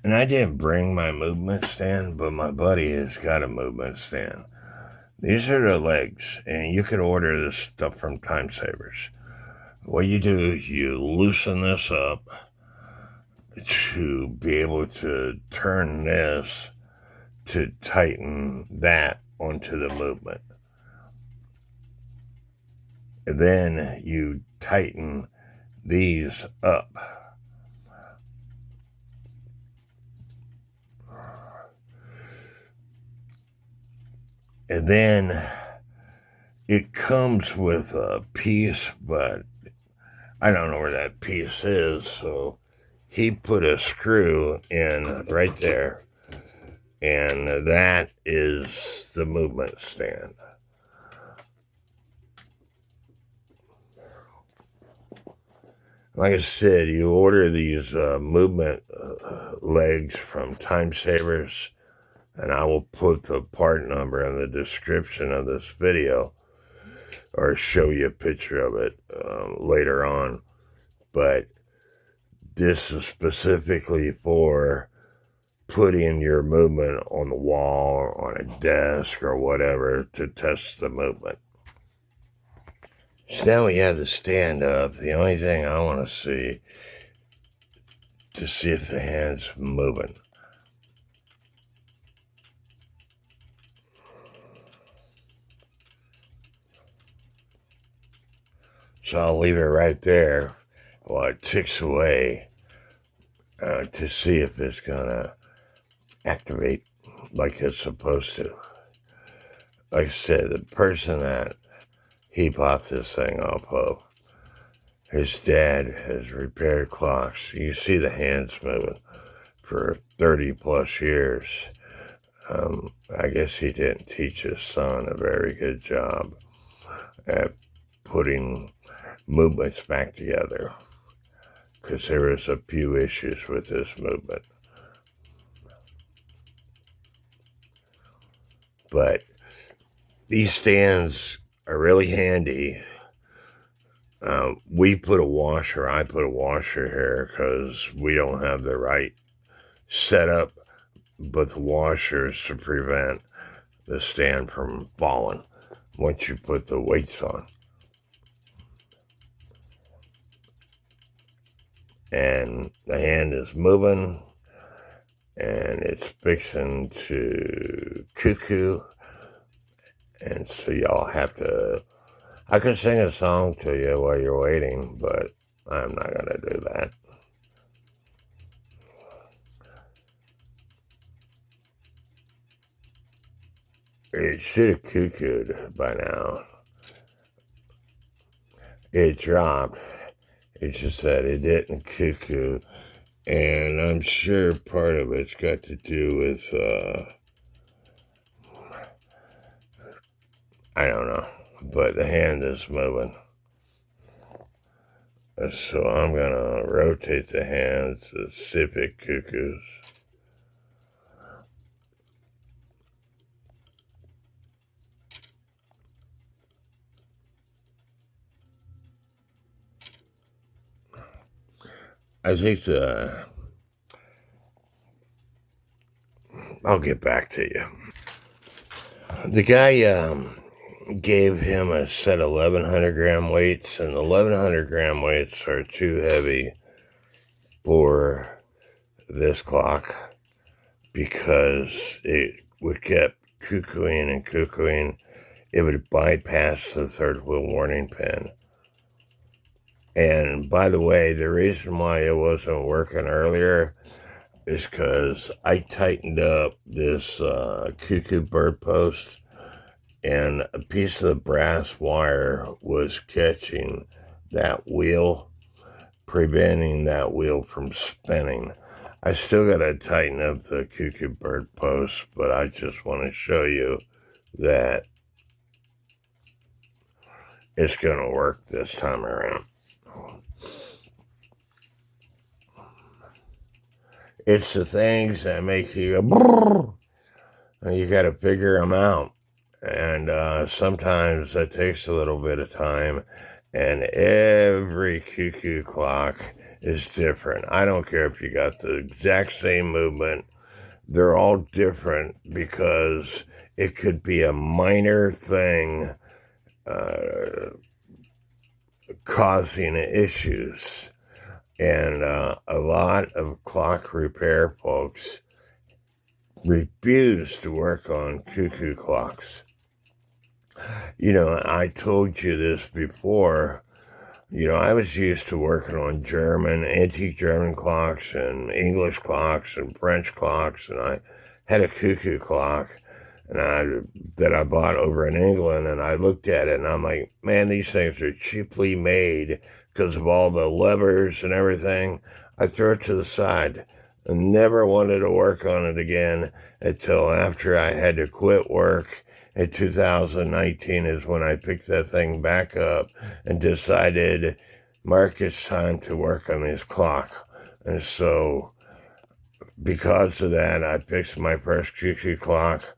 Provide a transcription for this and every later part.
And I didn't bring my movement stand, but my buddy has got a movement stand. These are the legs, and you can order this stuff from Timesavers. What you do is you loosen this up to be able to turn this to tighten that onto the movement. And then you tighten these up. And then it comes with a piece, but I don't know where that piece is. So he put a screw in right there. And that is the movement stand. Like I said, you order these movement legs from Timesavers, and I will put the part number in the description of this video or show you a picture of it later on. But this is specifically for putting your movement on the wall or on a desk or whatever to test the movement. So now we have the stand up. The only thing I want to see if the hand's moving. So I'll leave it right there while it ticks away to see if it's going to activate like it's supposed to. Like I said, the person that he bought this thing off of, his dad has repaired clocks. You see the hands moving for 30 plus years. I guess he didn't teach his son a very good job at putting movements back together, because there was a few issues with this movement. But these stands are really handy. I put a washer here because we don't have the right setup, but the washer is to prevent the stand from falling once you put the weights on. And the hand is moving, and it's fixing to cuckoo. And so y'all have to, I could sing a song to you while you're waiting, but I'm not going to do that. It should have cuckooed by now. It dropped. It's just that it didn't cuckoo. And I'm sure part of it's got to do with, I don't know, but the hand is moving. So I'm going to rotate the hand to see if it cuckoos. I think I'll get back to you. The guy gave him a set of 1,100 gram weights, and the 1,100 gram weights are too heavy for this clock because it would keep cuckooing and cuckooing. It would bypass the third wheel warning pin. And by the way, the reason why it wasn't working earlier is because I tightened up this cuckoo bird post, and a piece of the brass wire was catching that wheel, preventing that wheel from spinning. I still got to tighten up the cuckoo bird post, but I just want to show you that it's going to work this time around. It's the things that make you go brrr, and you got to figure them out. And sometimes that takes a little bit of time, and every cuckoo clock is different. I don't care if you got the exact same movement. They're all different because it could be a minor thing causing issues. And a lot of clock repair folks refuse to work on cuckoo clocks. I told you this before. I was used to working on antique German clocks and English clocks and French clocks, and I had a cuckoo clock that I bought over in England, and I looked at it and I'm like, man, these things are cheaply made because of all the levers and everything. I threw it to the side and never wanted to work on it again until after I had to quit work. In 2019 is when I picked that thing back up and decided, Mark, it's time to work on this clock. And so because of that, I picked my first cuckoo clock.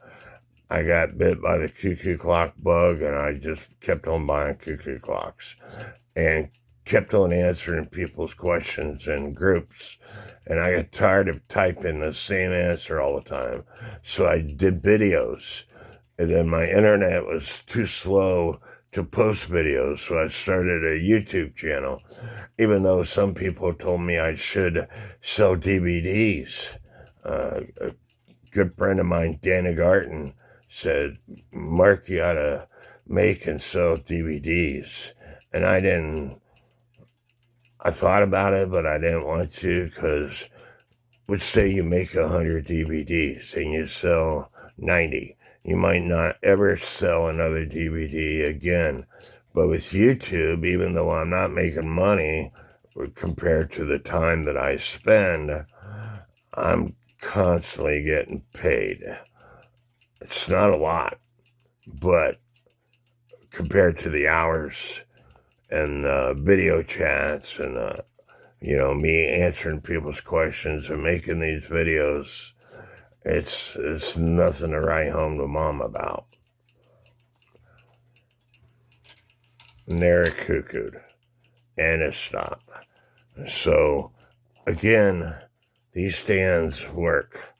I got bit by the cuckoo clock bug, and I just kept on buying cuckoo clocks and kept on answering people's questions in groups. And I got tired of typing the same answer all the time. So I did videos. And then my internet was too slow to post videos, so I started a YouTube channel, even though some people told me I should sell DVDs. A good friend of mine, Dana Garten, said, Mark, you ought to make and sell DVDs. And I thought about it, but I didn't want to, because let's say you make 100 DVDs and you sell 90. You might not ever sell another DVD again. But with YouTube, even though I'm not making money compared to the time that I spend, I'm constantly getting paid. It's not a lot, but compared to the hours and video chats and, me answering people's questions and making these videos, it's nothing to write home to mom about. And there it cuckooed. And it stopped. So, again, these stands work.